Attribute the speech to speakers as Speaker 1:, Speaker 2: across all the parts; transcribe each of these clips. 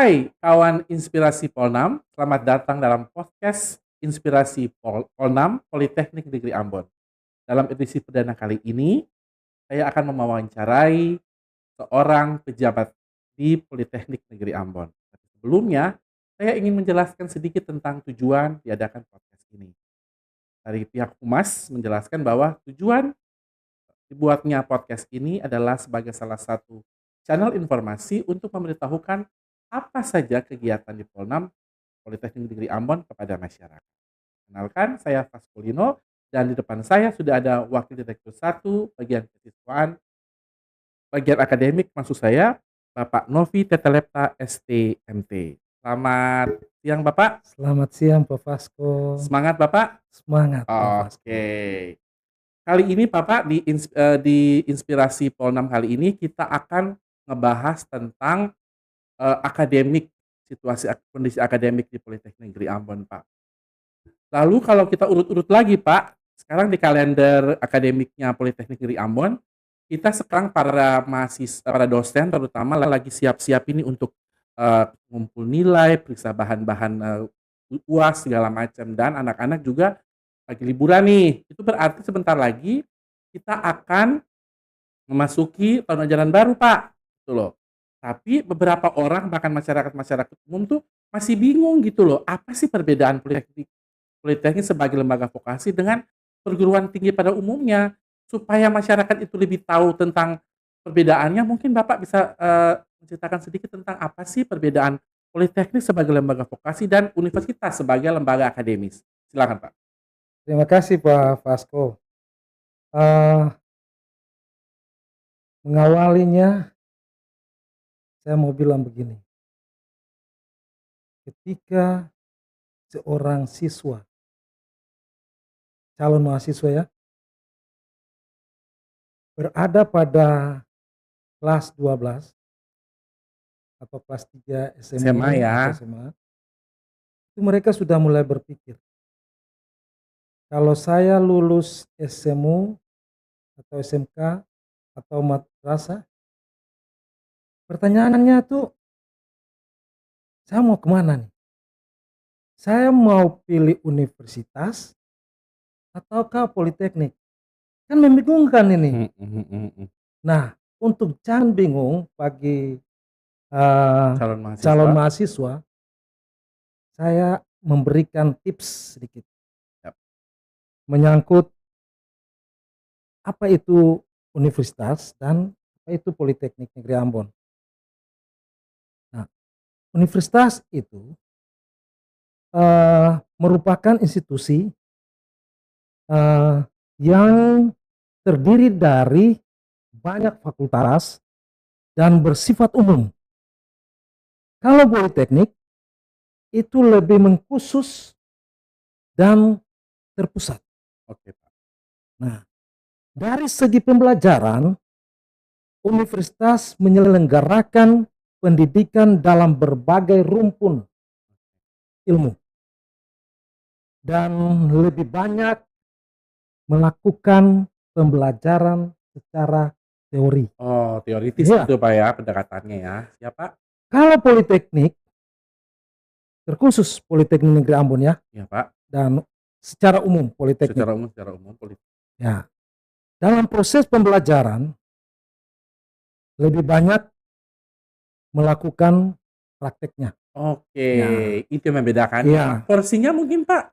Speaker 1: Hai kawan Inspirasi Polnam, selamat datang dalam podcast Inspirasi Polnam Politeknik Negeri Ambon. Dalam edisi perdana kali ini, saya akan mewawancarai seorang pejabat di Politeknik Negeri Ambon. Tapi sebelumnya, saya ingin menjelaskan sedikit tentang tujuan diadakan podcast ini. Dari pihak Humas menjelaskan bahwa tujuan dibuatnya podcast ini adalah sebagai salah satu channel informasi untuk memberitahukan apa saja kegiatan di Polnam Politeknik Negeri Ambon kepada masyarakat. Kenalkan, saya Faskulino dan di depan saya sudah ada Wakil Direktur 1 bagian kesiswaan, bagian akademik maksud saya, Bapak Novi Tetelepta STMT. Selamat siang Bapak.
Speaker 2: Selamat siang Pak Fasko.
Speaker 1: Semangat Bapak.
Speaker 2: Semangat Pak Fasko.
Speaker 1: Oke. Kali ini Bapak di Inspirasi Polnam kali ini kita akan ngebahas tentang akademik, kondisi akademik di Politeknik Negeri Ambon, Pak. Lalu kalau kita urut-urut lagi, Pak, sekarang di kalender akademiknya Politeknik Negeri Ambon, kita sekarang para mahasiswa, para dosen terutama lagi siap-siap ini untuk ngumpul nilai, periksa bahan-bahan UAS segala macam, dan anak-anak juga lagi liburan nih. Itu berarti sebentar lagi kita akan memasuki tahun ajaran baru, Pak. Gitu loh. Tapi beberapa orang bahkan masyarakat umum tuh masih bingung gitu loh. Apa sih perbedaan politeknik sebagai lembaga vokasi dengan perguruan tinggi pada umumnya? Supaya masyarakat itu lebih tahu tentang perbedaannya, mungkin Bapak bisa menceritakan sedikit tentang apa sih perbedaan politeknik sebagai lembaga vokasi dan universitas sebagai lembaga akademis. Silakan, Pak.
Speaker 2: Terima kasih Pak Fasko. Mengawalinya, saya mau bilang begini. Ketika seorang siswa, calon mahasiswa ya, berada pada kelas 12 atau kelas 3
Speaker 1: SMA ya.
Speaker 2: SMA, itu mereka sudah mulai berpikir, kalau saya lulus SMU atau SMK atau madrasah, pertanyaannya tuh, saya mau kemana nih? Saya mau pilih universitas ataukah politeknik? Kan membingungkan ini. Nah, untuk jangan bingung bagi calon mahasiswa, saya memberikan tips sedikit menyangkut apa itu universitas dan apa itu Politeknik Negeri Ambon. Nah, universitas itu merupakan institusi yang terdiri dari banyak fakultas dan bersifat umum. Kalau politeknik itu lebih mengkhusus dan terpusat.
Speaker 1: Oke, Pak.
Speaker 2: Nah, dari segi pembelajaran, universitas menyelenggarakan pendidikan dalam berbagai rumpun ilmu dan lebih banyak melakukan pembelajaran secara teori.
Speaker 1: Oh, teoritis itu Pak ya pendekatannya ya. Siapa?
Speaker 2: Kalau politeknik, terkhusus Politeknik Negeri Ambon ya.
Speaker 1: Iya Pak.
Speaker 2: Dan secara umum politeknik.
Speaker 1: Secara umum politeknik.
Speaker 2: Ya. Dalam proses pembelajaran lebih banyak melakukan prakteknya.
Speaker 1: Oke, ya. Itu yang membedakannya. Ya. Porsinya mungkin Pak?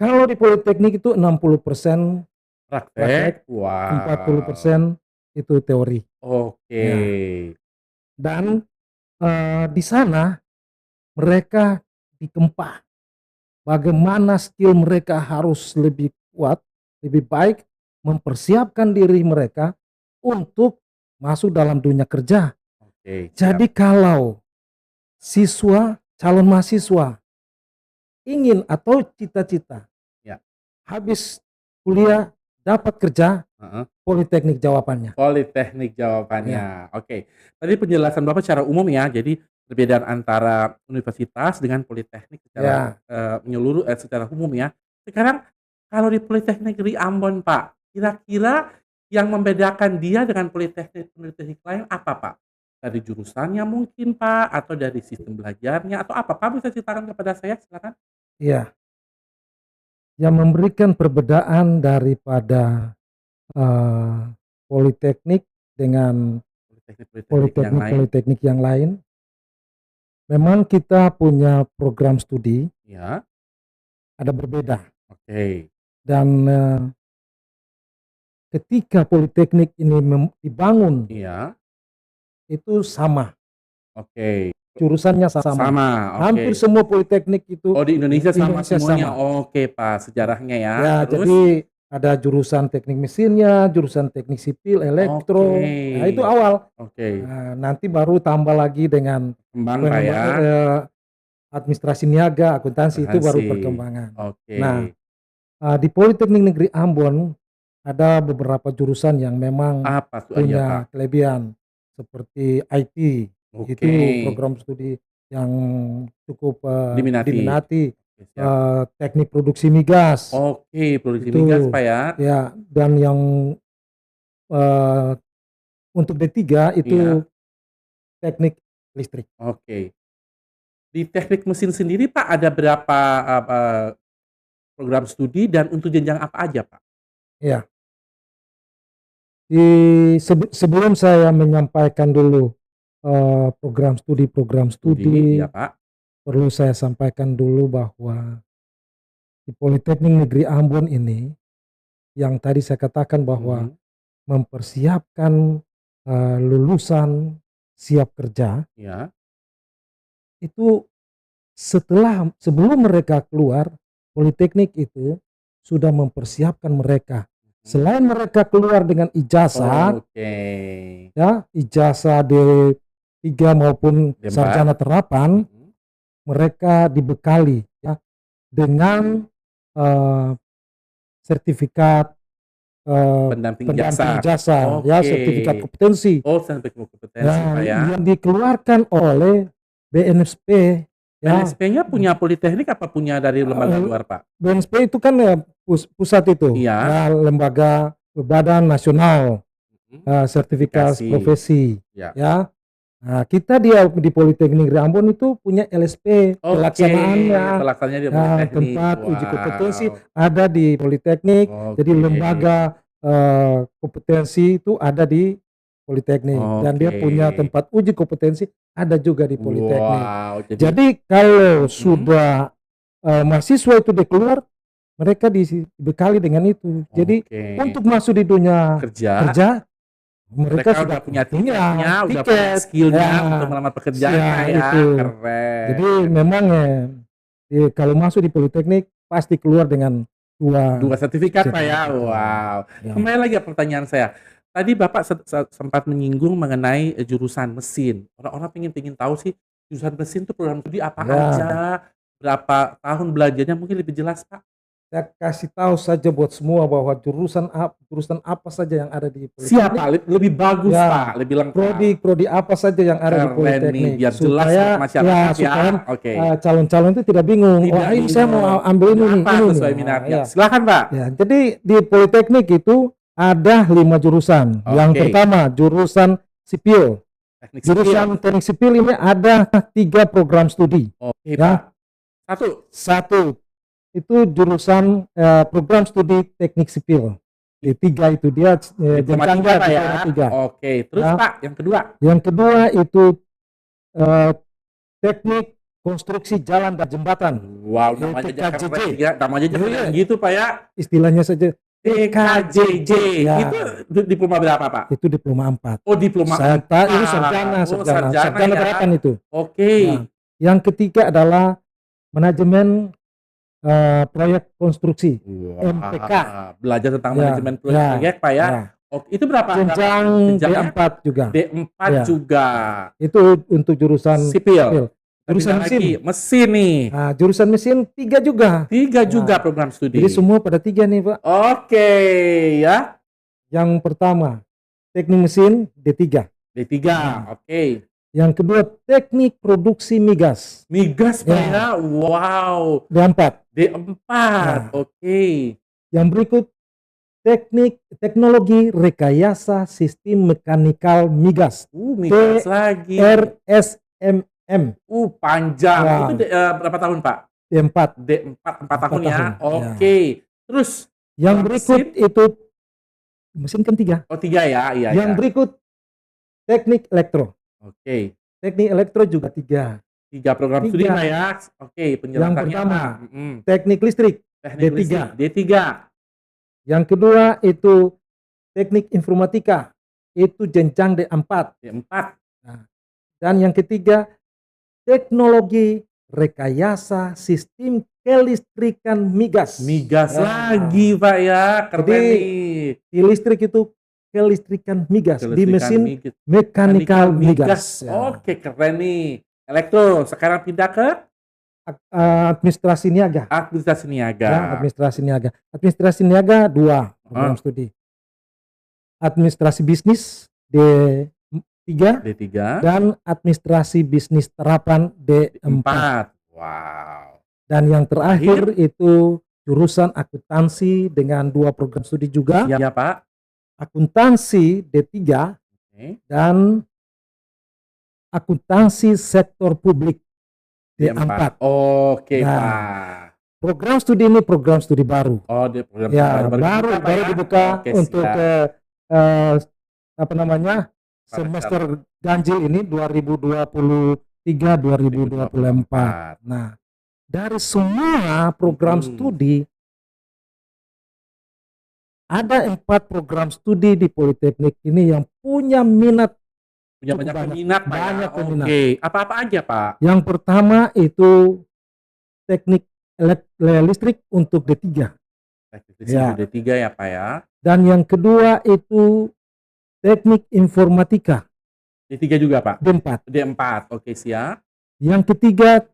Speaker 2: Kalau di politeknik itu 60%
Speaker 1: praktek,
Speaker 2: 40% itu teori.
Speaker 1: Oke.
Speaker 2: Ya. Dan di sana mereka ditempa bagaimana skill mereka harus lebih kuat, lebih baik mempersiapkan diri mereka untuk masuk dalam dunia kerja.
Speaker 1: Oke.
Speaker 2: Jadi kalau siswa, calon mahasiswa ingin atau cita-cita habis kuliah dapat kerja, politeknik jawabannya.
Speaker 1: Politeknik jawabannya. Ya. Oke. Tadi penjelasan Bapak secara umum ya. Jadi perbedaan antara universitas dengan politeknik secara menyeluruh secara umum ya. Sekarang kalau di Politeknik Negeri Ambon Pak, kira-kira yang membedakan dia dengan politeknik lain apa Pak? Dari jurusannya mungkin, Pak, atau dari sistem belajarnya, atau apa? Pak bisa ceritakan kepada saya, silakan?
Speaker 2: Iya, yang memberikan perbedaan daripada, eee, politeknik dengan
Speaker 1: Politeknik-politeknik yang lain?
Speaker 2: politeknik-politeknik yang lain, memang kita punya program studi
Speaker 1: Iya,
Speaker 2: ada berbeda
Speaker 1: oke.
Speaker 2: dan, ketika politeknik ini dibangun
Speaker 1: Iya,
Speaker 2: itu sama,
Speaker 1: oke.
Speaker 2: jurusannya sama.
Speaker 1: Sama, oke.
Speaker 2: Hampir semua politeknik itu
Speaker 1: Oh, di Indonesia
Speaker 2: di
Speaker 1: sama
Speaker 2: Indonesia
Speaker 1: semuanya?
Speaker 2: sama.
Speaker 1: Oke, Pak, sejarahnya ya.
Speaker 2: Ya,
Speaker 1: Terus?
Speaker 2: jadi ada jurusan teknik mesinnya, jurusan teknik sipil,
Speaker 1: Oke,
Speaker 2: elektro, nah itu awal.
Speaker 1: oke.
Speaker 2: Nah, nanti baru tambah lagi dengan
Speaker 1: Kembang, Pak, ya?
Speaker 2: pengemba administrasi niaga, akuntansi itu baru
Speaker 1: Akuntansi,
Speaker 2: perkembangan.
Speaker 1: oke.
Speaker 2: Nah, di Politeknik Negeri Ambon ada beberapa jurusan yang memang
Speaker 1: Apa tuh aja, Pak?
Speaker 2: punya kelebihan seperti IT,
Speaker 1: Oke,
Speaker 2: itu program studi yang cukup,
Speaker 1: diminati.
Speaker 2: diminati,
Speaker 1: Oke, siap.
Speaker 2: teknik produksi migas,
Speaker 1: Oke, produksi migas,
Speaker 2: itu
Speaker 1: Pak, ya?
Speaker 2: ya, dan yang, eee, untuk D3
Speaker 1: Iya,
Speaker 2: itu teknik listrik.
Speaker 1: oke. Di teknik mesin sendiri, Pak, ada berapa, program studi dan untuk jenjang apa aja, Pak?
Speaker 2: Ya, sebelum saya menyampaikan dulu, program
Speaker 1: Studi,
Speaker 2: studi,
Speaker 1: iya, Pak.
Speaker 2: perlu saya sampaikan dulu bahwa di Politeknik Negeri Ambon ini, yang tadi saya katakan bahwa
Speaker 1: Mhm,
Speaker 2: mempersiapkan, lulusan siap kerja,
Speaker 1: iya.
Speaker 2: itu sebelum mereka keluar, politeknik itu sudah mempersiapkan mereka.
Speaker 1: Mhm.
Speaker 2: Selain mereka keluar dengan ijazah,
Speaker 1: Oke.
Speaker 2: ya, ijazah D3 maupun
Speaker 1: D4,
Speaker 2: sarjana terapan,
Speaker 1: mhm.
Speaker 2: mereka dibekali ya dengan, eee, sertifikat,
Speaker 1: Pendamping
Speaker 2: pendamping
Speaker 1: ijazah.
Speaker 2: ijazah, ya, sertifikat
Speaker 1: Oke.
Speaker 2: kompetensi.
Speaker 1: Oh, sampai kompetensi,
Speaker 2: Nah,
Speaker 1: Pak, ya.
Speaker 2: yang dikeluarkan oleh BNSP, ya,
Speaker 1: BNSP-nya punya politeknik apa punya dari lembaga
Speaker 2: eee,
Speaker 1: luar, Pak?
Speaker 2: BNSP itu kan, pusat itu,
Speaker 1: Iya,
Speaker 2: ya, lembaga Badan Nasional,
Speaker 1: mhm,
Speaker 2: Sertifikat
Speaker 1: sertifikasi,
Speaker 2: Profesi,
Speaker 1: ya.
Speaker 2: ya. Nah, kita di Politeknik Negeri Ambon itu punya LSP
Speaker 1: Oke,
Speaker 2: pelaksanaannya,
Speaker 1: pelaksanaannya di
Speaker 2: ya,
Speaker 1: politeknik.
Speaker 2: tempat uji kompetensi
Speaker 1: Wow,
Speaker 2: ada di Politeknik, jadi
Speaker 1: oke,
Speaker 2: lembaga, kompetensi itu ada di Politeknik dan dia
Speaker 1: oke.
Speaker 2: punya tempat uji kompetensi ada juga di Politeknik.
Speaker 1: Wow, jadi
Speaker 2: Jadi kalau
Speaker 1: mhm,
Speaker 2: sudah, mahasiswa itu udah keluar, mereka dibekali dengan itu. Jadi
Speaker 1: oke.
Speaker 2: untuk masuk di dunia
Speaker 1: Kerja,
Speaker 2: kerja, mereka
Speaker 1: mereka
Speaker 2: sudah
Speaker 1: udah punya
Speaker 2: punya
Speaker 1: tiketnya, udah punya
Speaker 2: tiket,
Speaker 1: skill-nya untuk
Speaker 2: ya,
Speaker 1: melamar
Speaker 2: ya
Speaker 1: pekerjaannya ya,
Speaker 2: itu. Jadi
Speaker 1: keren.
Speaker 2: memang, kalau masuk di politeknik pasti keluar dengan 2
Speaker 1: 2 sertifikat, Pak, ya?
Speaker 2: sertifikat itu.
Speaker 1: Wow.
Speaker 2: Ya,
Speaker 1: Kembali lagi ke pertanyaan saya. Tadi Bapak sempat menyinggung mengenai, jurusan mesin. Orang-orang pengen tahu sih, jurusan mesin tuh program studi apa
Speaker 2: ya.
Speaker 1: aja? Berapa tahun belajarnya? Mungkin lebih jelas, Pak?
Speaker 2: Saya kasih tahu saja buat semua bahwa jurusan apa saja yang ada di
Speaker 1: Siap,
Speaker 2: politeknik,
Speaker 1: Pak, lebih bagus,
Speaker 2: ya,
Speaker 1: Pak, lebih lengkap.
Speaker 2: prodi apa saja yang ada di
Speaker 1: Keren nih,
Speaker 2: politeknik
Speaker 1: biar jelas buat
Speaker 2: supaya
Speaker 1: masyarakat ya.
Speaker 2: supaya,
Speaker 1: Oke.
Speaker 2: calon-calon itu tidak bingung, "Wah,
Speaker 1: Tidak
Speaker 2: ini saya mau
Speaker 1: bingung,
Speaker 2: ambil
Speaker 1: ambil apa
Speaker 2: ini nih."
Speaker 1: sesuai
Speaker 2: Nah,
Speaker 1: minatnya.
Speaker 2: ya.
Speaker 1: Silakan, Pak.
Speaker 2: Ya, jadi di politeknik itu ada 5 jurusan. Yang
Speaker 1: Oke,
Speaker 2: pertama jurusan sipil.
Speaker 1: teknik sipil.
Speaker 2: Jurusan teknik sipil ini ada 3 program studi,
Speaker 1: Oke,
Speaker 2: ya.
Speaker 1: Pak. 1,
Speaker 2: Satu itu jurusan, program studi teknik sipil. D3 itu dia,
Speaker 1: diploma
Speaker 2: jenjangnya
Speaker 1: 3, Pak, ya.
Speaker 2: diploma 3,
Speaker 1: Oke, terus,
Speaker 2: ya.
Speaker 1: Pak, yang kedua?
Speaker 2: Yang kedua itu, eee, teknik konstruksi jalan dan jembatan,
Speaker 1: Wow, namanya aja
Speaker 2: TKJJ.
Speaker 1: keren ya, namanya aja keren
Speaker 2: Iya,
Speaker 1: gitu, Pak, ya.
Speaker 2: istilahnya saja
Speaker 1: TKJJ,
Speaker 2: TKJJ, ya.
Speaker 1: itu diploma berapa, Pak?
Speaker 2: Itu diploma 4.
Speaker 1: Oh, diploma
Speaker 2: Ini
Speaker 1: 4.
Speaker 2: sarjana
Speaker 1: Oh,
Speaker 2: sarjana
Speaker 1: sarjana
Speaker 2: sarjana
Speaker 1: ya.
Speaker 2: terapan itu.
Speaker 1: Oke.
Speaker 2: Nah, yang ketiga adalah manajemen, proyek konstruksi, MPK.
Speaker 1: Wah, belajar tentang
Speaker 2: Ya,
Speaker 1: manajemen
Speaker 2: ya,
Speaker 1: proyek, Pak, ya.
Speaker 2: ya.
Speaker 1: Oke, itu berapa
Speaker 2: Jenjang
Speaker 1: jenjangnya?
Speaker 2: D4 juga.
Speaker 1: D4
Speaker 2: Ya,
Speaker 1: juga.
Speaker 2: itu untuk jurusan
Speaker 1: Sipil.
Speaker 2: sipil.
Speaker 1: Kita
Speaker 2: Jurusan
Speaker 1: pindah lagi,
Speaker 2: mesin.
Speaker 1: mesin nih.
Speaker 2: Nah, jurusan mesin 3 juga.
Speaker 1: 3 juga
Speaker 2: Nah,
Speaker 1: program
Speaker 2: jadi
Speaker 1: studi.
Speaker 2: semua pada 3 nih, Pak.
Speaker 1: Oke, ya.
Speaker 2: Yang pertama, teknik mesin D3.
Speaker 1: D3,
Speaker 2: Nah,
Speaker 1: oke.
Speaker 2: yang kedua teknik produksi migas,
Speaker 1: Migas, Pak,
Speaker 2: ya,
Speaker 1: ya. Wow.
Speaker 2: D4.
Speaker 1: D4,
Speaker 2: Nah,
Speaker 1: oke.
Speaker 2: yang berikut teknologi rekayasa sistem mekanikal migas,
Speaker 1: Migas lagi.
Speaker 2: RSMM.
Speaker 1: Panjang.
Speaker 2: Ya.
Speaker 1: Itu berapa tahun, Pak?
Speaker 2: D4.
Speaker 1: 4 tahun ya.
Speaker 2: tahun.
Speaker 1: Oke. Terus
Speaker 2: yang berikut itu mesin kan 3.
Speaker 1: 3 ya. Iya.
Speaker 2: Yang berikut teknik elektro.
Speaker 1: Oke.
Speaker 2: Teknik elektro juga 3.
Speaker 1: 3 program studi Pak ya. Oke, penjelasannya.
Speaker 2: Yang pertama teknik listrik, D3. Yang kedua itu teknik informatika, itu jenjang D4. Nah, dan yang ketiga teknologi rekayasa sistem kelistrikan migas.
Speaker 1: Lagi Pak ya, keren nih.
Speaker 2: Di listrik itu kelistrikan migas, di mesin mekanikal migas.
Speaker 1: Oke, keren nih. Elektro, sekarang pindah ke
Speaker 2: administrasi niaga. Administrasi niaga 2 program studi. Administrasi bisnis D3 dan administrasi bisnis terapan D4.
Speaker 1: Wow.
Speaker 2: Dan yang terakhir itu jurusan akuntansi dengan 2 program studi juga.
Speaker 1: Iya Pak.
Speaker 2: Akuntansi D3 dan akuntansi sektor publik D4.
Speaker 1: Oke Pak.
Speaker 2: Program studi ini program studi baru.
Speaker 1: Program
Speaker 2: baru dibuka untuk semester ganjil ini 2023-2024. Nah, dari semua program studi ada 4 program studi di Politeknik ini yang punya minat.
Speaker 1: Banyak peminat. Oke, apa-apa aja Pak?
Speaker 2: Yang pertama itu teknik listrik untuk D3.
Speaker 1: D3 ya Pak ya.
Speaker 2: Dan yang kedua itu teknik informatika.
Speaker 1: D3 juga Pak?
Speaker 2: D4.
Speaker 1: Oke siap.
Speaker 2: Yang ketiga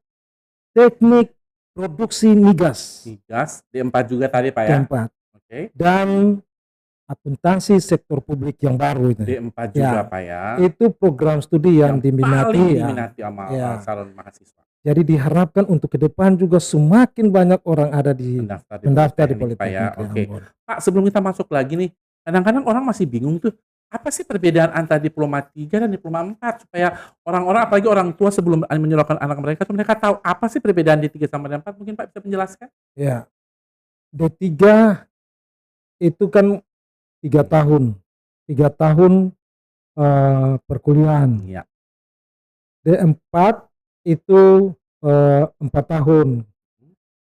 Speaker 2: teknik produksi migas.
Speaker 1: D4 juga tadi Pak ya?
Speaker 2: D4. Oke. Dan akuntansi sektor publik yang baru itu.
Speaker 1: D4 juga Pak ya.
Speaker 2: Itu program studi yang diminati
Speaker 1: sama calon mahasiswa.
Speaker 2: Jadi diharapkan untuk ke depan juga semakin banyak orang ada di mendaftar di Politeknik
Speaker 1: ya. Oke. Pak, sebelum kita masuk lagi nih, kadang-kadang orang masih bingung tuh, apa sih perbedaan antara diploma 3 dan diploma 4 supaya orang-orang apalagi orang tua sebelum menyerahkan anak mereka tuh mereka tahu apa sih perbedaan D3 sama D4, mungkin Pak bisa menjelaskan?
Speaker 2: Ya. D3 itu kan 3 tahun perkuliahan.
Speaker 1: Iya.
Speaker 2: D4 itu 4 tahun.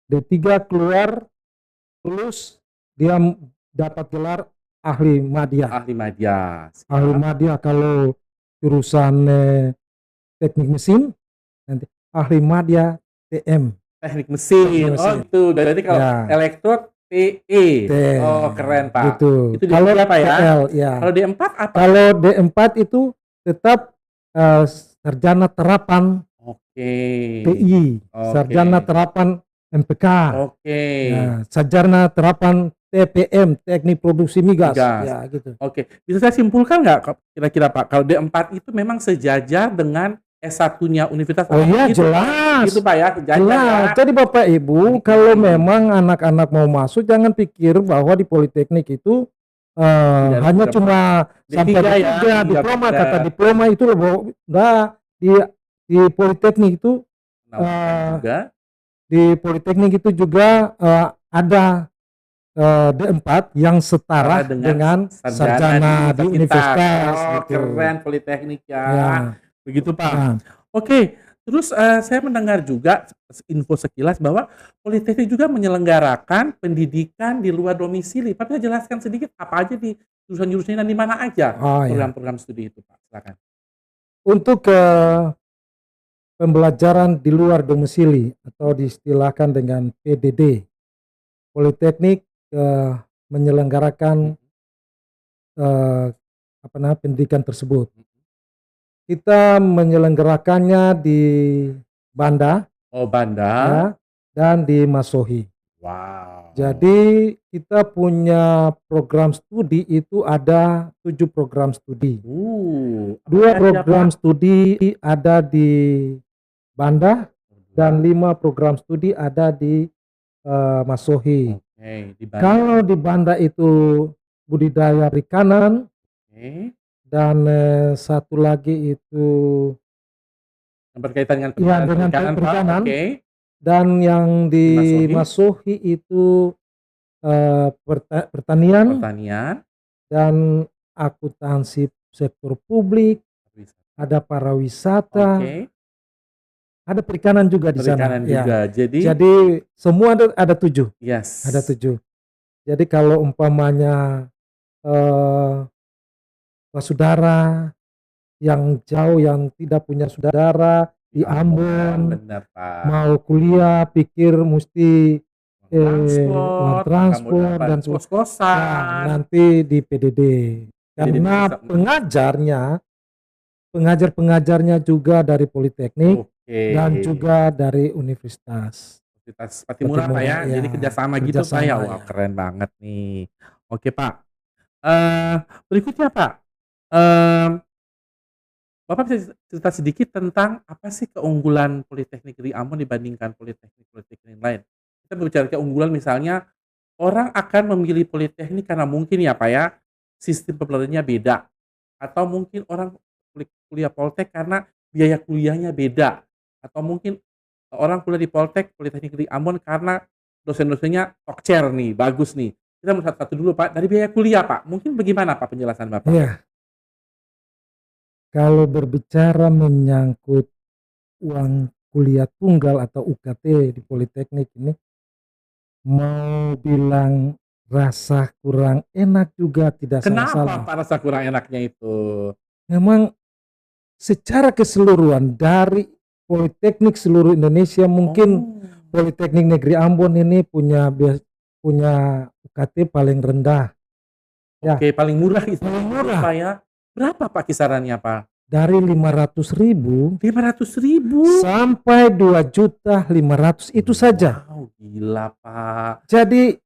Speaker 2: D3 lulus dia dapat gelar ahli madya. Ahli madya kalau jurusan teknik mesin nanti ahli madya TM.
Speaker 1: Teknik mesin. Itu. Berarti kalau elektro PE. Keren Pak.
Speaker 2: Gitu.
Speaker 1: Itu kalau apa ya? Kalau D4 apa?
Speaker 2: Kalau D4 itu tetap sarjana terapan TI, sarjana terapan MPK. Sarjana terapan TPM, teknik produksi migas. Ya, gitu.
Speaker 1: Bisa saya simpulkan nggak kira-kira Pak, kalau D4 itu memang sejajar dengan S1-nya Universitas
Speaker 2: jelas.
Speaker 1: Itu Pak ya,
Speaker 2: jelas. Jadi Bapak Ibu, kalau memang anak-anak mau masuk jangan pikir bahwa di Politeknik itu hanya cuma sampai D3 diploma, kata diploma itu enggak. Di Politeknik itu juga ada D4 yang setara dengan sarjana di universitas.
Speaker 1: Keren Politeknik ya. Begitu Pak. Oke, terus saya mendengar juga info sekilas bahwa Politeknik juga menyelenggarakan pendidikan di luar domisili. Pak bisa jelaskan sedikit apa aja di jurusan-jurusannya dan di mana aja program-program studi itu Pak. Silakan.
Speaker 2: Untuk pembelajaran di luar domisili atau diistilahkan dengan PDD, Politeknik menyelenggarakan pendidikan tersebut. Kita menyelenggarakannya di Banda. Dan di Masohi.
Speaker 1: Wow.
Speaker 2: Jadi kita punya program studi itu ada 7 program studi. 2 program studi ada di Banda dan 5 program studi ada di Masohi. Kalau di Banda itu budidaya perikanan,
Speaker 1: Oke.
Speaker 2: dan satu lagi itu
Speaker 1: Yang berkaitan dengan
Speaker 2: ya
Speaker 1: perikanan
Speaker 2: dengan
Speaker 1: perikanan, Pak.
Speaker 2: perikanan,
Speaker 1: Oke.
Speaker 2: dan yang di
Speaker 1: Dimasuki
Speaker 2: Masohi itu pertanian
Speaker 1: pertanian,
Speaker 2: dan akuntansi sektor publik,
Speaker 1: wisata.
Speaker 2: ada pariwisata,
Speaker 1: Oke.
Speaker 2: ada perikanan juga di sana.
Speaker 1: Perikanan
Speaker 2: Ya,
Speaker 1: juga. Jadi,
Speaker 2: jadi semua ada 7, ada
Speaker 1: yes.
Speaker 2: 7. Jadi kalau umpamanya saudara yang jauh yang tidak punya saudara di Ambon
Speaker 1: Benar, Pak.
Speaker 2: mau kuliah pikir mesti uang
Speaker 1: Transport, kamu
Speaker 2: transport
Speaker 1: dapat
Speaker 2: dan
Speaker 1: kos-kosan.
Speaker 2: nanti di PDD
Speaker 1: Jadi
Speaker 2: karena pengajarnya juga dari Politeknik
Speaker 1: Oke.
Speaker 2: dan juga dari universitas
Speaker 1: Universitas Patimura, Pak ya.
Speaker 2: ya,
Speaker 1: Jadi kerjasama gitu, Pak ya.
Speaker 2: kerjasama
Speaker 1: Wah,
Speaker 2: ya.
Speaker 1: keren banget nih. Oke, Pak. Berikutnya, Pak. Em, Bapak bisa cerita sedikit tentang apa sih keunggulan Politeknik Negeri Ambon dibandingkan politeknik-politeknik lain? Kita berbicara keunggulan misalnya orang akan memilih politeknik karena mungkin ya Pak ya, sistem pembelajarannya beda. Atau mungkin orang kuliah Poltek karena biaya kuliahnya beda. Atau mungkin orang kuliah di Poltek, Politeknik Negeri Ambon karena dosen-dosennya tokcer nih, bagus nih. Kita mau satu-satu dulu Pak, dari biaya kuliah Pak, mungkin bagaimana Pak penjelasan Bapak?
Speaker 2: Iya, kalau berbicara menyangkut uang kuliah tunggal atau UKT di Politeknik ini, mau bilang rasa kurang enak juga tidak
Speaker 1: Kenapa
Speaker 2: salah-salah.
Speaker 1: Pak rasa kurang enaknya itu?
Speaker 2: Memang secara keseluruhan dari Politeknik seluruh Indonesia mungkin Politeknik Negeri Ambon ini punya UKT paling rendah. Ya.
Speaker 1: Oke, paling murah itu
Speaker 2: Paling murah.
Speaker 1: Pak ya. Berapa Pak kisarannya Pak?
Speaker 2: Dari 500.000
Speaker 1: 500.000
Speaker 2: sampai 2.500.000 itu saja.
Speaker 1: Wow, gila Pak.
Speaker 2: Jadi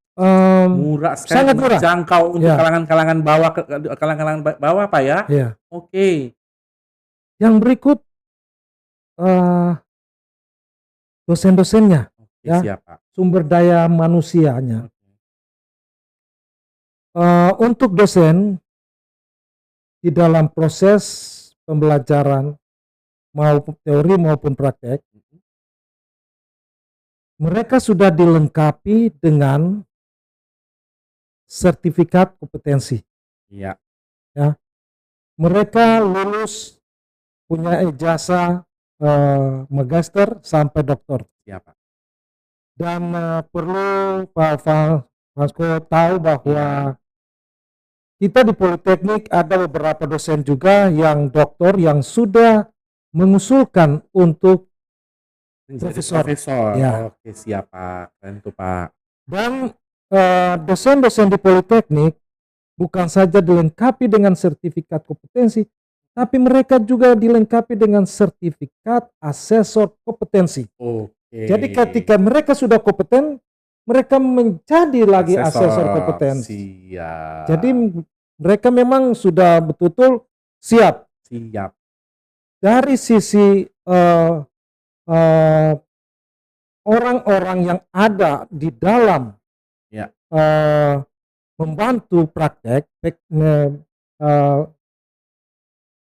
Speaker 1: murah sekali,
Speaker 2: sangat murah.
Speaker 1: Jangkau untuk
Speaker 2: Ya.
Speaker 1: kalangan-kalangan bawah, kalangan bawah Pak ya.
Speaker 2: Ya.
Speaker 1: Oke.
Speaker 2: Yang berikut dosen-dosennya,
Speaker 1: Oke,
Speaker 2: ya,
Speaker 1: siap Pak.
Speaker 2: sumber daya manusianya.
Speaker 1: Oke.
Speaker 2: Untuk dosen di dalam proses pembelajaran maupun teori maupun praktek, mereka sudah dilengkapi dengan sertifikat kompetensi.
Speaker 1: Iya.
Speaker 2: Ya, mereka lulus punya ijazah magister sampai doktor.
Speaker 1: Iya Pak.
Speaker 2: Dan perlu Pak Vasco tahu bahwa kita di Politeknik ada beberapa dosen juga yang doktor yang sudah mengusulkan untuk profesor.
Speaker 1: Ya. Oke, siap Pak. Keren tuh Pak.
Speaker 2: Dan dosen-dosen di Politeknik bukan saja dilengkapi dengan sertifikat kompetensi, tapi mereka juga dilengkapi dengan sertifikat asesor kompetensi.
Speaker 1: Oke.
Speaker 2: Jadi ketika mereka sudah kompeten, mereka menjadi lagi asesor kompetensi.
Speaker 1: Siap.
Speaker 2: Jadi mereka memang sudah betul-betul siap.
Speaker 1: Siap.
Speaker 2: Dari sisi orang-orang yang ada di dalam
Speaker 1: Ya.
Speaker 2: membantu praktek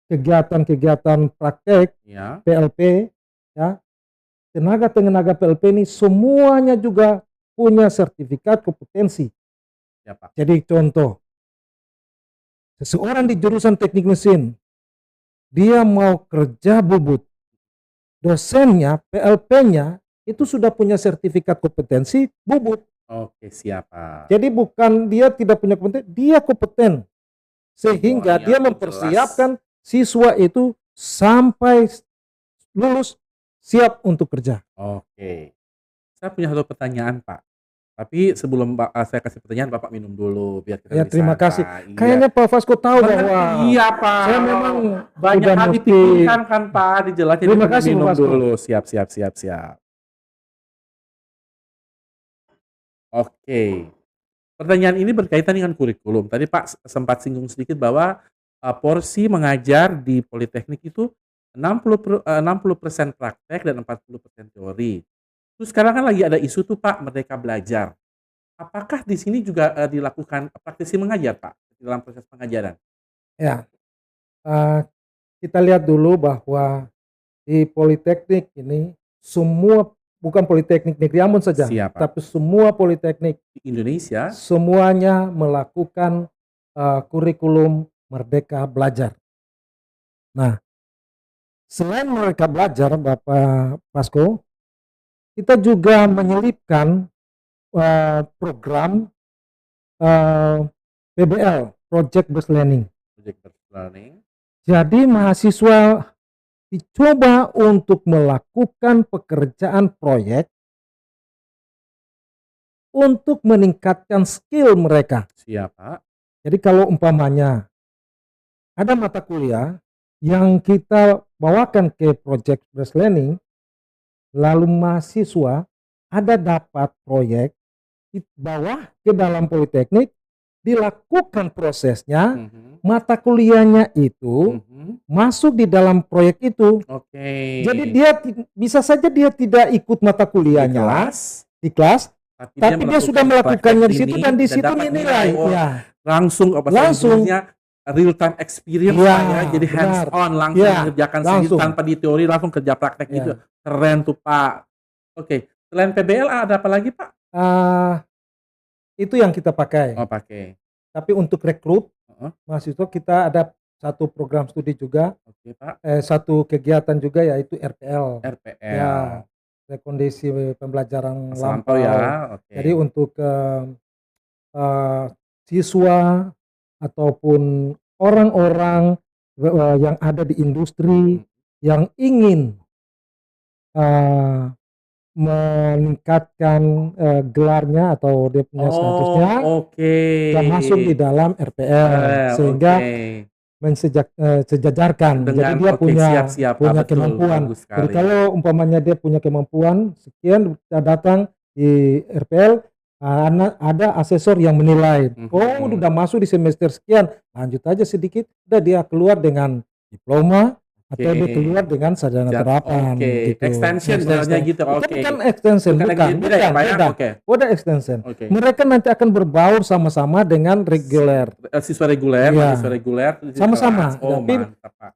Speaker 2: kegiatan-kegiatan praktek
Speaker 1: Ya.
Speaker 2: PLP, ya, tenaga PLP ini semuanya juga punya sertifikat kompetensi.
Speaker 1: Ya, Pak.
Speaker 2: Jadi contoh, seseorang di jurusan teknik mesin, dia mau kerja bubut, dosennya, PLP-nya itu sudah punya sertifikat kompetensi bubut.
Speaker 1: Oke, siap Pak.
Speaker 2: Jadi bukan dia tidak punya kompetensi, dia kompeten. Sehingga dia mempersiapkan siswa itu sampai lulus siap untuk kerja.
Speaker 1: Oke. Saya punya satu pertanyaan Pak. Tapi sebelum saya kasih pertanyaan, Bapak minum dulu biar kita
Speaker 2: Ya,
Speaker 1: lebih
Speaker 2: terima
Speaker 1: santai.
Speaker 2: kasih. Kayaknya Pak Vasco tahu bahwa
Speaker 1: iya Pak.
Speaker 2: saya memang
Speaker 1: banyak hal dipikirkan kan Pak, dijelasin.
Speaker 2: Terima kasih
Speaker 1: minum
Speaker 2: Pak Vasco.
Speaker 1: dulu. Siap. Oke. Pertanyaan ini berkaitan dengan kurikulum. Tadi Pak sempat singgung sedikit bahwa porsi mengajar di Politeknik itu 60% praktek dan 40% teori. Terus sekarang kan lagi ada isu tuh Pak, Merdeka Belajar. Apakah di sini juga, dilakukan praktisi mengajar, Pak, dalam proses pengajaran?
Speaker 2: Ya, eee, kita lihat dulu bahwa di politeknik ini semua, bukan politeknik negeri Ambon saja,
Speaker 1: Siap, Pak.
Speaker 2: tapi semua politeknik
Speaker 1: Di Indonesia?
Speaker 2: semuanya melakukan, kurikulum Merdeka Belajar. Nah, selain mereka belajar Bapak Fasko, kita juga menyelipkan, program, eee, PBL, Project Based Learning.
Speaker 1: Project Based Learning.
Speaker 2: Jadi mahasiswa dicoba untuk melakukan pekerjaan proyek untuk meningkatkan skill mereka.
Speaker 1: Siap, Pak.
Speaker 2: Jadi kalau umpamanya ada mata kuliah yang kita bawakan ke Project Based Learning, lalu mahasiswa ada dapat proyek, dibawa ke dalam politeknik, dilakukan prosesnya, mata kuliahnya itu masuk di dalam proyek itu.
Speaker 1: Oke.
Speaker 2: Jadi dia bisa saja dia tidak ikut mata kuliahnya di kelas, tapi dia sudah melakukannya di situ dan di situ dinilai. Ya.
Speaker 1: Langsung real time experience ya, jadi hands on langsung mengerjakan sendiri tanpa di teori, langsung kerja praktek gitu. Keren tuh, Pak. Oke, selain PBL ada apa lagi, Pak?
Speaker 2: Itu yang kita pakai.
Speaker 1: Oh, pakai.
Speaker 2: Tapi untuk rekrut mahasiswa kita ada satu program studi juga.
Speaker 1: Oke, Pak.
Speaker 2: Satu kegiatan juga yaitu RPL.
Speaker 1: RPL.
Speaker 2: Ya, rekondisi pembelajaran lampau
Speaker 1: ya. Okay.
Speaker 2: Jadi untuk siswa ataupun orang-orang yang ada di industri yang ingin meningkatkan gelarnya atau dia punya statusnya, dan masuk di dalam RPL sehingga sejajarkan. Jadi dia punya kemampuan. Jadi kalau umpamanya dia punya kemampuan sekian, kita datang di RPL, ada asesor yang menilai, udah masuk di semester sekian, lanjut aja sedikit, udah dia keluar dengan diploma atau dia keluar dengan sarjana terapan. Gitu.
Speaker 1: Extension sebenarnya gitu.
Speaker 2: Bukan extension, bukan extension. Mereka nanti akan berbaur sama-sama dengan reguler.
Speaker 1: Siswa reguler, mahasiswa reguler
Speaker 2: sama-sama. Tapi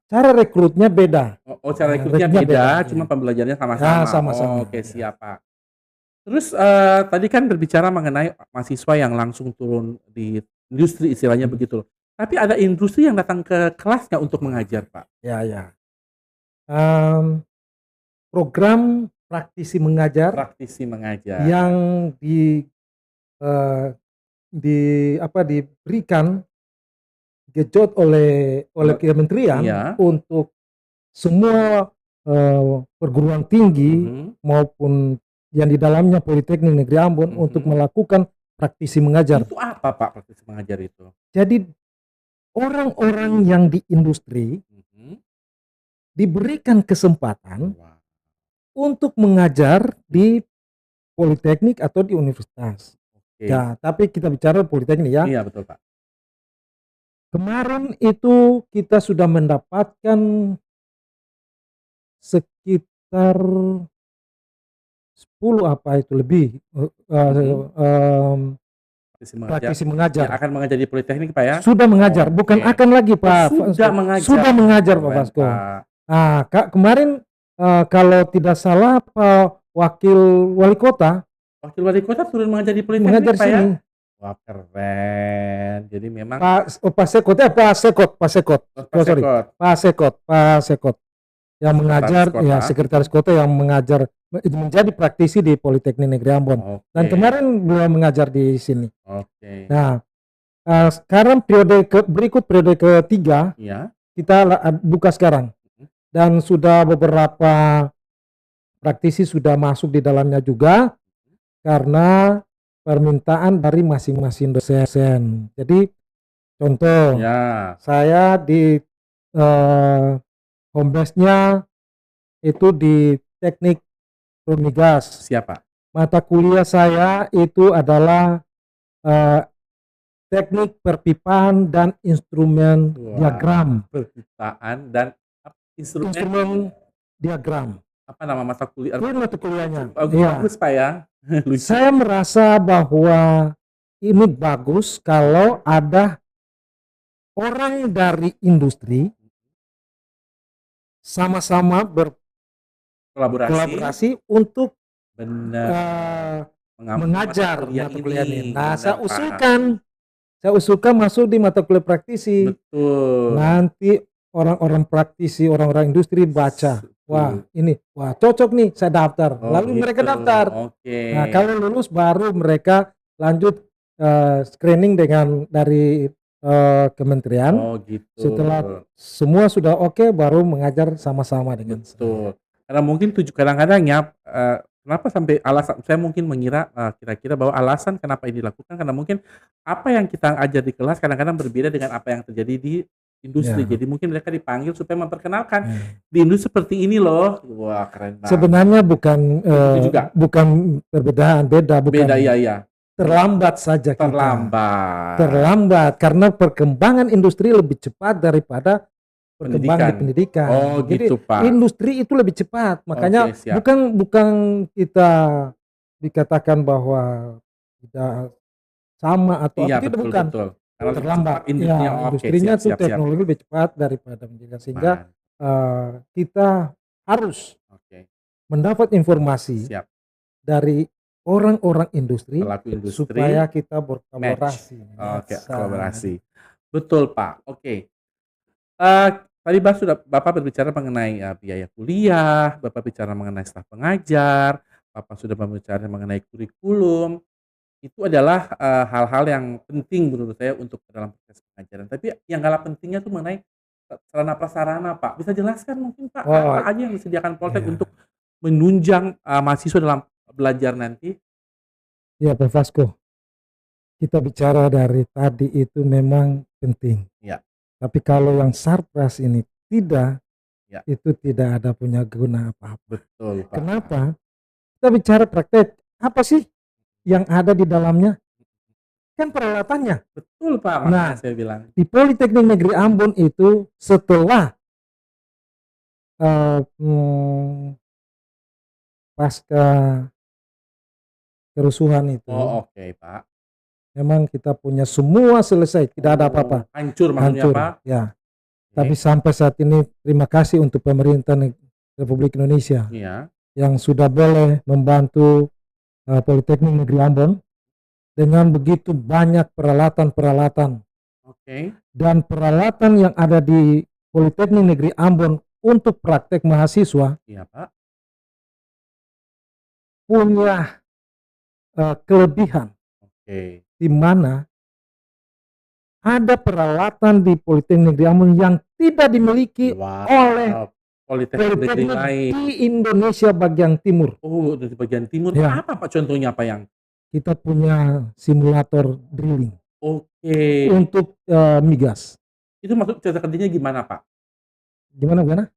Speaker 2: cara rekrutnya beda.
Speaker 1: Cara rekrutnya beda, cuma pembelajarannya sama-sama.
Speaker 2: Sama-sama.
Speaker 1: Oke, siap, Pak. Terus tadi kan berbicara mengenai mahasiswa yang langsung turun di industri istilahnya begitu. Tapi ada industri yang datang ke kelas nggak untuk mengajar, Pak?
Speaker 2: Ya. Program praktisi mengajar.
Speaker 1: Praktisi mengajar.
Speaker 2: Yang diberikan gejot oleh kementerian untuk semua perguruan tinggi maupun yang di dalamnya Politeknik Negeri Ambon untuk melakukan praktisi mengajar.
Speaker 1: Itu apa, Pak, praktisi mengajar itu?
Speaker 2: Jadi orang-orang yang di industri diberikan kesempatan untuk mengajar di Politeknik atau di universitas. Ya, tapi kita bicara Politeknik ya.
Speaker 1: Iya, betul, Pak.
Speaker 2: Kemarin itu kita sudah mendapatkan sekitar 10 lebih praktisi mengajar.
Speaker 1: Ya, akan mengajar di Politeknik, Pak ya?
Speaker 2: Sudah mengajar, bukan akan lagi, Pak. Sudah mengajar, Pak Fasko. Nah, kemarin kalau tidak salah Pak Wakil Wali Kota
Speaker 1: turun mengajar di Politeknik, Pak ya? Wah, keren. Jadi memang
Speaker 2: Pak Sekot yang mengajar, ya sekretaris kota yang mengajar menjadi praktisi di Politeknik Negeri Ambon. Dan kemarin beliau mengajar di sini. Nah, sekarang periode ketiga kita buka sekarang, dan sudah beberapa praktisi sudah masuk di dalamnya juga karena permintaan dari masing-masing dosen. Jadi contoh, saya di home base-nya itu di teknik migas.
Speaker 1: Siapa?
Speaker 2: Mata kuliah saya itu adalah teknik perpipaan dan instrumen diagram.
Speaker 1: Perpipaan dan
Speaker 2: instrumen diagram.
Speaker 1: Apa nama mata kuliah?
Speaker 2: Mata kuliahnya.
Speaker 1: Bagus, Pak ya. Lucu.
Speaker 2: Saya merasa bahwa ini bagus kalau ada orang dari industri sama-sama
Speaker 1: Kolaborasi,
Speaker 2: berkolaborasi untuk
Speaker 1: benar, mata
Speaker 2: mengajar
Speaker 1: kuliah
Speaker 2: mata kuliah ini.
Speaker 1: ini,
Speaker 2: Nah,
Speaker 1: benar Pak.
Speaker 2: saya usulkan masuk di mata kuliah praktisi.
Speaker 1: Betul.
Speaker 2: Nanti orang-orang praktisi, orang-orang industri baca, wah ini, wah cocok nih, saya daftar.
Speaker 1: Oh
Speaker 2: Lalu mereka
Speaker 1: gitu,
Speaker 2: daftar.
Speaker 1: oke.
Speaker 2: Nah, kalau lulus baru mereka lanjut screening dari kementerian.
Speaker 1: Oh gitu.
Speaker 2: Setelah semua sudah oke, baru mengajar sama-sama dengan saya.
Speaker 1: Betul. Karena mungkin kadang-kadang ya, kenapa sampai alasan saya mungkin mengira, kira-kira bahwa alasan kenapa ini dilakukan karena mungkin apa yang kita ajar di kelas kadang-kadang berbeda dengan apa yang terjadi di industri.
Speaker 2: Ya.
Speaker 1: Jadi mungkin mereka dipanggil supaya memperkenalkan
Speaker 2: Ya.
Speaker 1: di industri seperti ini loh. Wah, keren banget.
Speaker 2: Sebenarnya bukan
Speaker 1: juga.
Speaker 2: bukan perbedaan, bukan.
Speaker 1: Beda, iya.
Speaker 2: Terlambat saja kita.
Speaker 1: Terlambat
Speaker 2: Karena perkembangan industri lebih cepat daripada perkembangan pendidikan.
Speaker 1: Oh
Speaker 2: Jadi
Speaker 1: gitu Pak.
Speaker 2: industri itu lebih cepat. Makanya
Speaker 1: Oke,
Speaker 2: bukan kita dikatakan bahwa tidak sama atau
Speaker 1: iya,
Speaker 2: apa, tidak,
Speaker 1: betul,
Speaker 2: bukan.
Speaker 1: betul. Karena
Speaker 2: Terlambat.
Speaker 1: industrinya,
Speaker 2: Ya,
Speaker 1: oke,
Speaker 2: industrinya tuh
Speaker 1: siap.
Speaker 2: teknologi lebih cepat daripada pendidikan, sehingga kita harus
Speaker 1: Oke.
Speaker 2: mendapat informasi
Speaker 1: Siap.
Speaker 2: dari orang-orang industri,
Speaker 1: Pelaku industri
Speaker 2: supaya kita berkolaborasi.
Speaker 1: Oke, kolaborasi. Betul Pak. Oke. Tadi Bapak berbicara mengenai biaya kuliah, Bapak bicara mengenai staf pengajar, Bapak sudah berbicara mengenai kurikulum. Itu adalah hal-hal yang penting menurut saya untuk dalam proses pengajaran. Tapi yang kalah pentingnya tuh mengenai sarana prasarana Pak. Bisa jelaskan mungkin Pak, apa aja yang disediakan Poltek untuk menunjang mahasiswa dalam belajar nanti?
Speaker 2: Ya Pak Vasco, kita bicara dari tadi itu memang penting.
Speaker 1: Ya.
Speaker 2: Tapi kalau yang sarpras ini tidak,
Speaker 1: ya,
Speaker 2: itu tidak ada punya guna apa-apa.
Speaker 1: Betul Pak.
Speaker 2: Kenapa? Kita bicara praktek, apa sih yang ada di dalamnya? Kan peralatannya.
Speaker 1: Betul Pak, makanya saya bilang.
Speaker 2: Di Politeknik Negeri Ambon itu setelah pasca kerusuhan itu.
Speaker 1: Oh oke Pak.
Speaker 2: Memang kita punya semua selesai, tidak ada apa-apa.
Speaker 1: Hancur maksudnya Pak?
Speaker 2: Ya. Tapi sampai saat ini terima kasih untuk pemerintah Republik Indonesia yang sudah boleh membantu Politeknik Negeri Ambon dengan begitu banyak peralatan-peralatan. Dan peralatan yang ada di Politeknik Negeri Ambon untuk praktek mahasiswa punya kelebihan, di mana ada peralatan di Politeknik Negeri Ambon yang tidak dimiliki oleh Politeknik di Indonesia bagian timur.
Speaker 1: Oh, di bagian timur. Apa Pak contohnya Pak yang?
Speaker 2: Kita punya simulator drilling. Untuk migas.
Speaker 1: Itu maksud cara kerjanya gimana Pak?
Speaker 2: Gimana?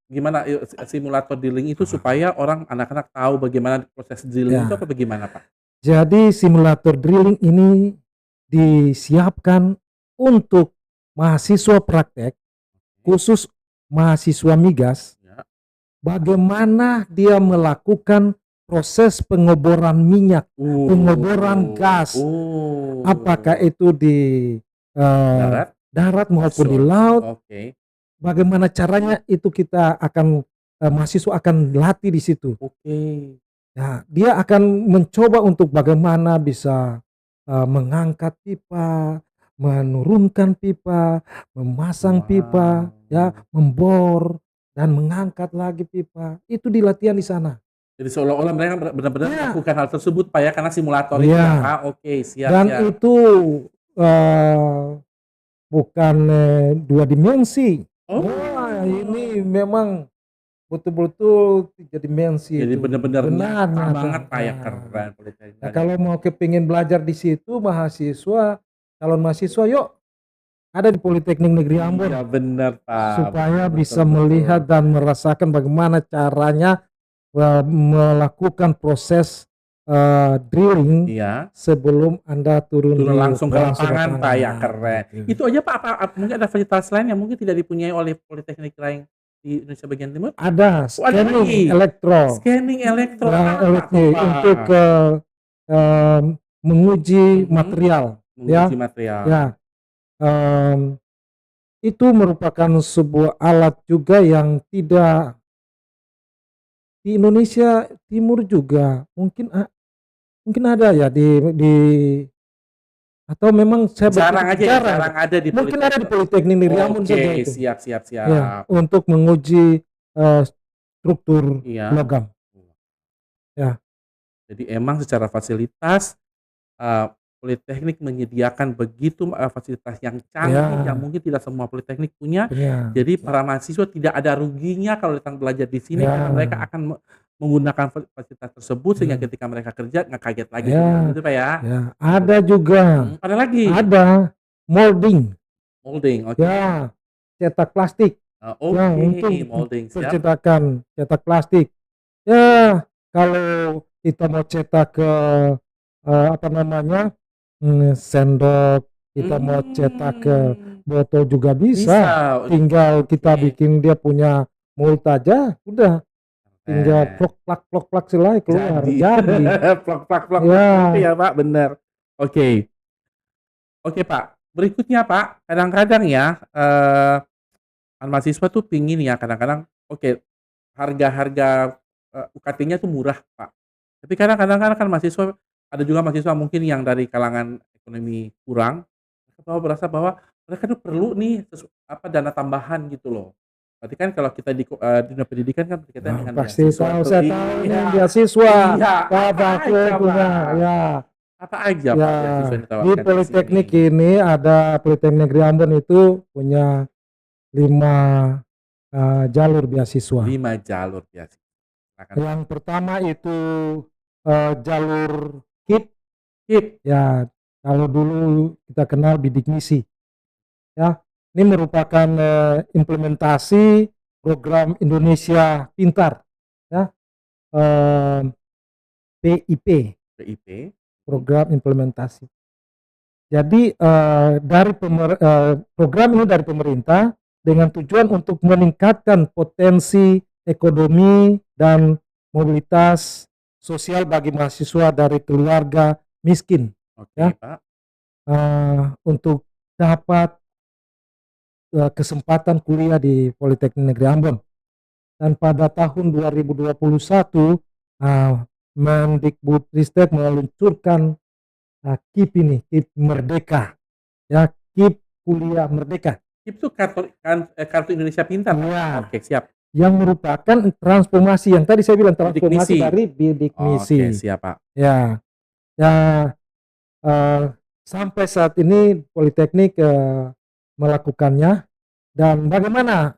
Speaker 1: Simulator drilling itu supaya anak-anak tahu bagaimana proses drilling itu apa bagaimana Pak?
Speaker 2: Jadi simulator drilling ini disiapkan untuk mahasiswa praktek, khusus mahasiswa migas, bagaimana dia melakukan proses pengeboran minyak, pengeboran gas, apakah itu di darat maupun di laut. Bagaimana caranya itu kita akan mahasiswa akan latih di situ. Ya, dia akan mencoba untuk bagaimana bisa mengangkat pipa, menurunkan pipa, memasang pipa, ya, membor dan mengangkat lagi pipa. Itu di latihan di sana.
Speaker 1: Jadi seolah-olah mereka benar-benar melakukan hal tersebut Pak ya, karena simulator itu siap.
Speaker 2: Dan itu bukan 2 dimensi. Ini memang betul-betul 3 dimensi.
Speaker 1: Jadi benar-benar banget Pak ya, keren.
Speaker 2: Nah, kalau mau kepingin belajar di situ mahasiswa, calon mahasiswa, yuk ada di Politeknik Negeri Ambon.
Speaker 1: Iya benar Pak.
Speaker 2: Supaya bisa melihat dan merasakan bagaimana caranya melakukan proses drilling sebelum Anda turun
Speaker 1: langsung ke lapangan Pak ya, keren. Itu aja Pak, mungkin ada fasilitas lain yang mungkin tidak dipunyai oleh Politeknik lain di Indonesia bagian timur?
Speaker 2: Ada scanning elektro.
Speaker 1: Scanning elektro
Speaker 2: untuk menguji material, ya,
Speaker 1: Menguji material.
Speaker 2: ya. Itu merupakan sebuah alat juga yang tidak di Indonesia Timur juga mungkin ada ya di atau memang saya
Speaker 1: Jarang
Speaker 2: berpikir
Speaker 1: aja ya,
Speaker 2: jarang.
Speaker 1: jarang ada di
Speaker 2: Mungkin ada di Politeknik Negeri saja
Speaker 1: Oke,
Speaker 2: itu.
Speaker 1: siap, siap,
Speaker 2: Ya,
Speaker 1: siap.
Speaker 2: untuk menguji struktur
Speaker 1: Iya.
Speaker 2: logam. Ya.
Speaker 1: Jadi emang secara fasilitas Politeknik menyediakan begitu fasilitas yang canggih yang mungkin tidak semua politeknik punya. Jadi para mahasiswa tidak ada ruginya kalau datang belajar di sini karena mereka akan menggunakan fasilitas tersebut sehingga ketika mereka kerja nggak kaget lagi gitu Pak ya.
Speaker 2: Ya, ada juga.
Speaker 1: Ada lagi.
Speaker 2: Ada molding.
Speaker 1: Molding, oke.
Speaker 2: Ya, cetak plastik. Ya, untuk
Speaker 1: molding,
Speaker 2: percetakan cetak plastik. Ya, kalau kita mau cetak ke apa namanya sendok, kita mau cetak ke botol juga bisa. Tinggal kita bikin dia punya mold aja, udah. Tinggal plok plak selai keluar. Jadi.
Speaker 1: plok plak ya Pak, benar. Oke. Oke Pak, berikutnya Pak, kadang-kadang ya mahasiswa tuh pingin ya kadang-kadang harga-harga UKT-nya tuh murah Pak. Tapi kadang-kadang kan mahasiswa ada juga mahasiswa mungkin yang dari kalangan ekonomi kurang, mereka berasa bahwa mereka tuh perlu nih dana tambahan gitu loh. Berarti kan kalau kita di dunia pendidikan kan berkaitan dengan
Speaker 2: pasti tahu, saya tahu
Speaker 1: ini
Speaker 2: beasiswa.
Speaker 1: Apa aja Pak beasiswa yang ditawarkan
Speaker 2: di Politeknik ini ada Politeknik Negeri Ambon itu punya 5 jalur beasiswa.
Speaker 1: 5 jalur beasiswa.
Speaker 2: Yang pertama itu jalur KIP. Ya, kalau dulu kita kenal bidik misi. Ya, ini merupakan implementasi program Indonesia Pintar. Ya, PIP. Program implementasi. Jadi dari program ini dari pemerintah dengan tujuan untuk meningkatkan potensi ekonomi dan mobilitas sosial bagi mahasiswa dari keluarga miskin. Ya, Pak. Untuk dapat kesempatan kuliah di Politeknik Negeri Ambon. Dan pada tahun 2021 Mendikbudristek meluncurkan KIP ini, KIP Merdeka, ya, KIP Kuliah Merdeka.
Speaker 1: KIP itu kartu Indonesia Pintar.
Speaker 2: Ya.
Speaker 1: Oke, siap.
Speaker 2: Yang merupakan transformasi yang tadi saya bilang transformasi dari bidik misi.
Speaker 1: Oke, siap Pak.
Speaker 2: Ya, sampai saat ini Politeknik melakukannya dan bagaimana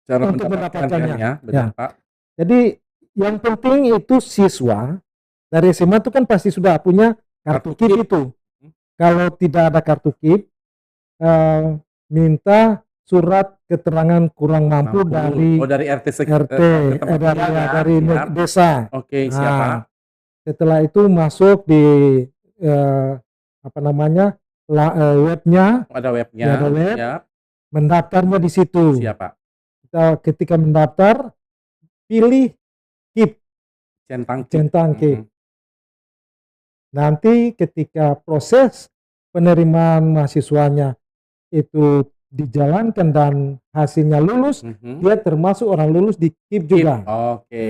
Speaker 1: cara
Speaker 2: untuk mendapatkannya?
Speaker 1: Ya. Pak.
Speaker 2: Jadi yang penting itu siswa dari SMA itu kan pasti sudah punya kartu KIP itu. Kalau tidak ada kartu KIP, minta surat keterangan kurang mampu dari
Speaker 1: RT
Speaker 2: dari desa.
Speaker 1: Oke, siapa?
Speaker 2: Setelah itu masuk di webnya.
Speaker 1: Ada webnya.
Speaker 2: Ada web. Siap. Mendaftarnya di situ.
Speaker 1: Siapa?
Speaker 2: Ketika mendaftar, pilih KIP. Centang KIP. Nanti ketika proses penerimaan mahasiswanya itu dijalankan dan hasilnya lulus, dia termasuk orang lulus di KIP juga.
Speaker 1: Oke.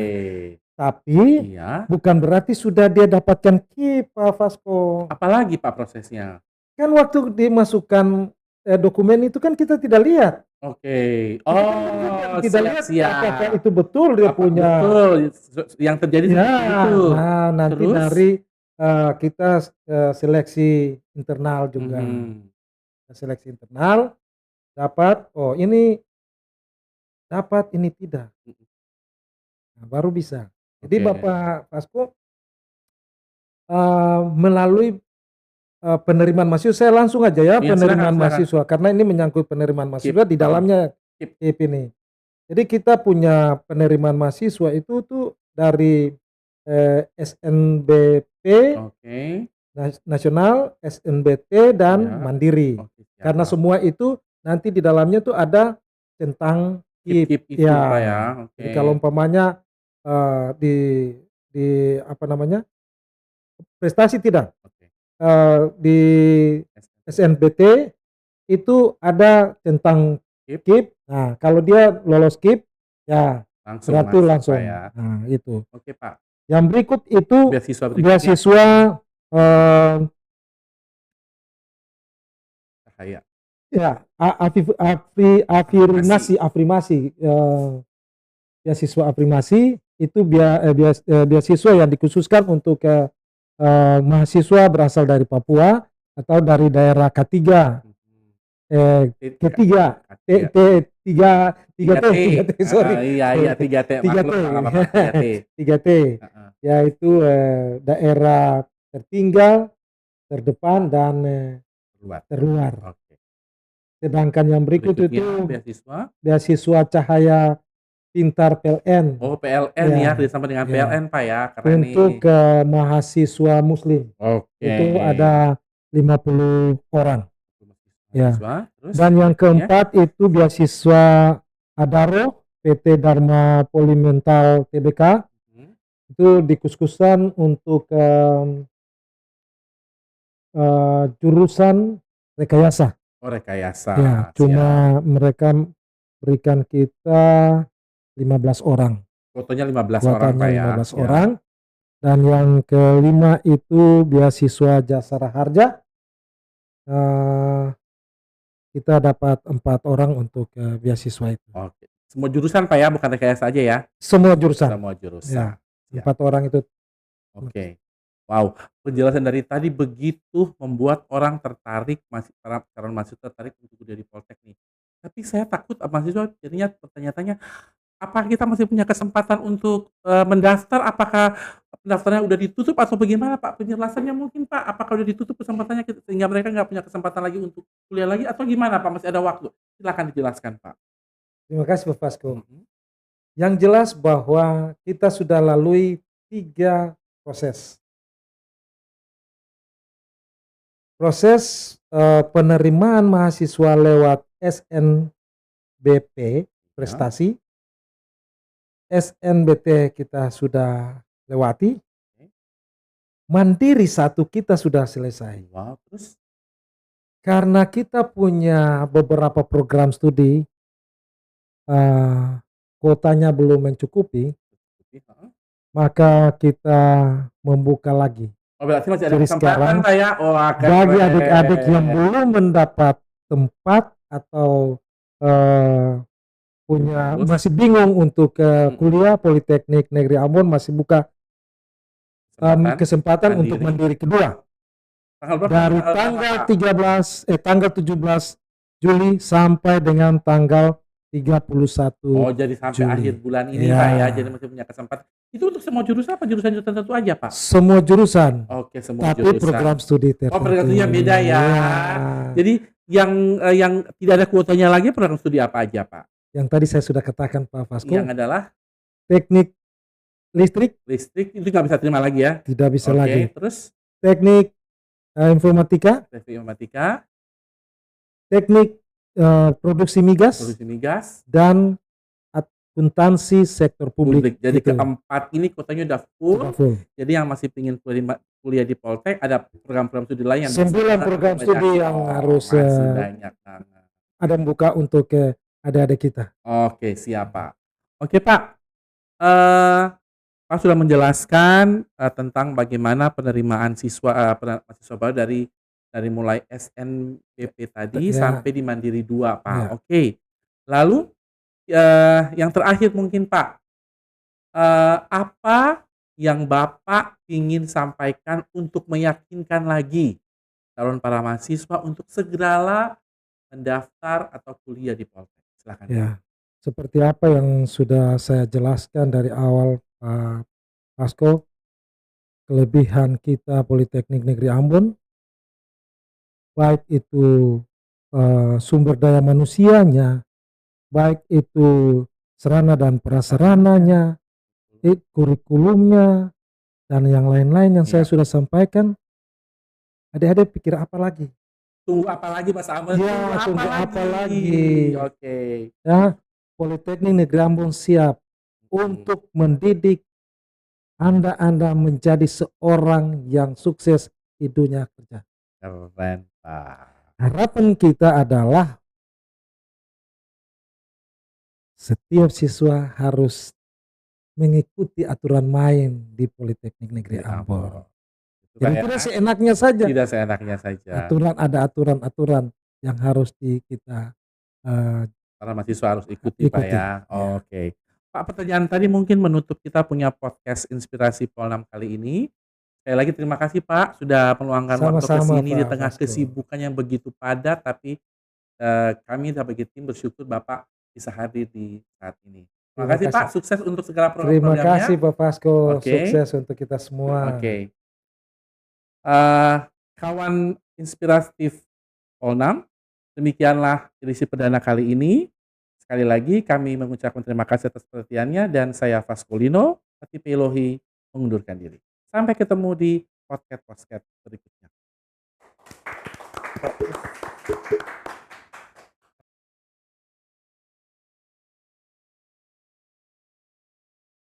Speaker 2: Tapi bukan berarti sudah dia dapatkan KIP, Pak Fasko.
Speaker 1: Apalagi Pak prosesnya?
Speaker 2: Kan waktu dimasukkan dokumen itu kan kita tidak lihat.
Speaker 1: Oke.
Speaker 2: Kita lihat apakah itu betul dia punya.
Speaker 1: Betul. Yang terjadi seperti itu.
Speaker 2: Nah, nanti dari kita seleksi internal juga. Seleksi internal dapat, ini dapat, ini tidak. Nah, baru bisa. Jadi Bapak Fasko melalui penerimaan mahasiswa, saya langsung aja ya penerimaan mahasiswa karena ini menyangkut penerimaan mahasiswa di dalamnya KIP ini. Jadi kita punya penerimaan mahasiswa itu tuh dari SNBP, nasional, SNBT dan Mandiri. Karena semua itu nanti di dalamnya tuh ada tentang KIP ya. Jadi kalau umpamanya di prestasi tidak.
Speaker 1: Oke.
Speaker 2: Di SNBT itu ada tentang
Speaker 1: Skip,
Speaker 2: KIP. Nah, kalau dia lolos KIP, ya
Speaker 1: langsung
Speaker 2: berarti
Speaker 1: masuk Pak
Speaker 2: langsung.
Speaker 1: ya.
Speaker 2: Nah, itu.
Speaker 1: Oke Pak,
Speaker 2: Yang berikut itu
Speaker 1: beasiswa berikutnya
Speaker 2: beasiswa
Speaker 1: Cahaya.
Speaker 2: ya
Speaker 1: Afirmasi.
Speaker 2: afirmasi beasiswa afirmasi itu beasiswa yang dikhususkan untuk mahasiswa berasal dari Papua atau dari daerah ketiga. Ketiga,
Speaker 1: Iya.
Speaker 2: tiga
Speaker 1: Tiga
Speaker 2: T,
Speaker 1: T.
Speaker 2: sorry.
Speaker 1: Iya 3T.
Speaker 2: Tiga T,
Speaker 1: Maklum nggak apa-apa 3T.
Speaker 2: 3T,
Speaker 1: Heeh.
Speaker 2: yaitu daerah tertinggal, terdepan, dan terluar.
Speaker 1: Oke.
Speaker 2: Sedangkan yang berikut
Speaker 1: Berikutnya
Speaker 2: itu
Speaker 1: beasiswa.
Speaker 2: beasiswa Cahaya Pintar PLN.
Speaker 1: Oh PLN ya, bersama dengan PLN Pak ya, keren nih.
Speaker 2: Untuk mahasiswa Muslim.
Speaker 1: Oke.
Speaker 2: Itu ada 50 orang. Ya.
Speaker 1: Terus
Speaker 2: Dan yang keempat itu beasiswa Adaro PT Dharma Polimental Tbk. Itu dikhususkan untuk jurusan rekayasa.
Speaker 1: Oh rekayasa.
Speaker 2: Ya, cuma mereka berikan kita 15 orang.
Speaker 1: Fotonya 15 orang Pak ya.
Speaker 2: 15 orang. Dan yang kelima itu beasiswa Jasara Harja. Kita dapat 4 orang untuk beasiswa itu.
Speaker 1: Oke. Semua jurusan Pak ya, bukan rekayasa aja ya?
Speaker 2: Semua jurusan.
Speaker 1: Semua jurusan.
Speaker 2: Ya, 4 orang itu.
Speaker 1: Oke. Wow, penjelasan dari tadi begitu membuat orang tertarik, para calon mahasiswa tertarik untuk kuliah di Politeknik. Tapi saya takut mahasiswa jadinya bertanya-tanya, apakah kita masih punya kesempatan untuk mendaftar? Apakah pendaftarannya udah ditutup atau bagaimana Pak? Penjelasannya mungkin Pak, apakah udah ditutup kesempatannya sehingga mereka nggak punya kesempatan lagi untuk kuliah lagi atau gimana Pak? Masih ada waktu? Silakan dijelaskan Pak.
Speaker 2: Terima kasih Pak Fasko. Yang jelas bahwa kita sudah lalui 3 proses. Proses penerimaan mahasiswa lewat SNBP prestasi. SNBT kita sudah lewati. Mandiri 1 kita sudah selesai.
Speaker 1: Wow, terus?
Speaker 2: Karena kita punya beberapa program studi, kuotanya belum mencukupi, maka kita membuka lagi.
Speaker 1: Oh berarti masih ada
Speaker 2: Jadi
Speaker 1: kesempatan Pak ya? Oh,
Speaker 2: bagi adik-adik yang belum mendapat tempat atau masih bingung untuk kuliah, Politeknik Negeri Ambon masih buka kesempatan untuk mandiri kedua. Dari tanggal 17 Juli sampai dengan tanggal 31
Speaker 1: Oh jadi sampai
Speaker 2: Juli.
Speaker 1: akhir bulan ini Pak ya, jadi masih punya kesempatan. Itu untuk semua jurusan apa jurusan tertentu aja Pak?
Speaker 2: Semua jurusan.
Speaker 1: Oke, semua
Speaker 2: tapi
Speaker 1: jurusan.
Speaker 2: program studi tertentu.
Speaker 1: Oh program studinya beda ya. Jadi yang tidak ada kuotanya lagi program studi apa aja Pak?
Speaker 2: Yang tadi saya sudah katakan Pak Fasko.
Speaker 1: Yang adalah
Speaker 2: teknik listrik.
Speaker 1: Listrik itu nggak bisa terima lagi ya?
Speaker 2: Tidak bisa lagi.
Speaker 1: Terus?
Speaker 2: Teknik informatika. Teknik produksi migas. Dan akuntansi sektor publik.
Speaker 1: Jadi keempat ini kuotanya udah full. Jadi yang masih ingin kuliah di Poltek ada program-program studi lain yang
Speaker 2: 9 program studi yang harus
Speaker 1: banyak
Speaker 2: ada membuka untuk adik-adik kita.
Speaker 1: Oke, siap Pak. Oke Pak. Pak sudah menjelaskan tentang bagaimana penerimaan mahasiswa baru dari mulai SNBP tadi sampai di Mandiri 2 Pak. Oke. Lalu yang terakhir mungkin Pak, apa yang Bapak ingin sampaikan untuk meyakinkan lagi calon para mahasiswa untuk segeralah mendaftar atau kuliah di Poltek? Silakan.
Speaker 2: Ya, seperti apa yang sudah saya jelaskan dari awal Pak Fasko, kelebihan kita Politeknik Negeri Ambon, baik itu sumber daya manusianya, baik itu sarana dan prasarananya, kurikulumnya, dan yang lain-lain yang saya sudah sampaikan. Adik-adik pikir apa lagi?
Speaker 1: Tunggu apa lagi Mas Ahmad?
Speaker 2: Ya, tunggu apa lagi?
Speaker 1: Oke.
Speaker 2: Ya, Politeknik Negeri Ambon siap untuk mendidik Anda menjadi seorang yang sukses di dunia kerja.
Speaker 1: Keren, Pak.
Speaker 2: Harapan kita adalah setiap siswa harus mengikuti aturan main di Politeknik Negeri Ambon. Jadi tidak seenaknya saja.
Speaker 1: Tidak seenaknya saja.
Speaker 2: Ada aturan-aturan yang harus kita
Speaker 1: para mahasiswa harus ikuti. Pak ya. Oke. Pak, pertanyaan tadi mungkin menutup kita punya podcast Inspirasi Polnam kali ini. Sekali lagi terima kasih Pak sudah meluangkan waktu ke sini di tengah kesibukan yang begitu padat, tapi kami sebagai tim bersyukur Bapak bisa hadir di saat ini. Terima kasih Pak, sukses untuk segala program-programnya.
Speaker 2: Terima kasih Pak Fasko, sukses untuk kita semua.
Speaker 1: Oke. Kawan inspiratif Polnam, demikianlah edisi perdana kali ini. Sekali lagi kami mengucapkan terima kasih atas perhatiannya dan saya Faskolino, Ati Pelohi mengundurkan diri. Sampai ketemu di podcast berikutnya.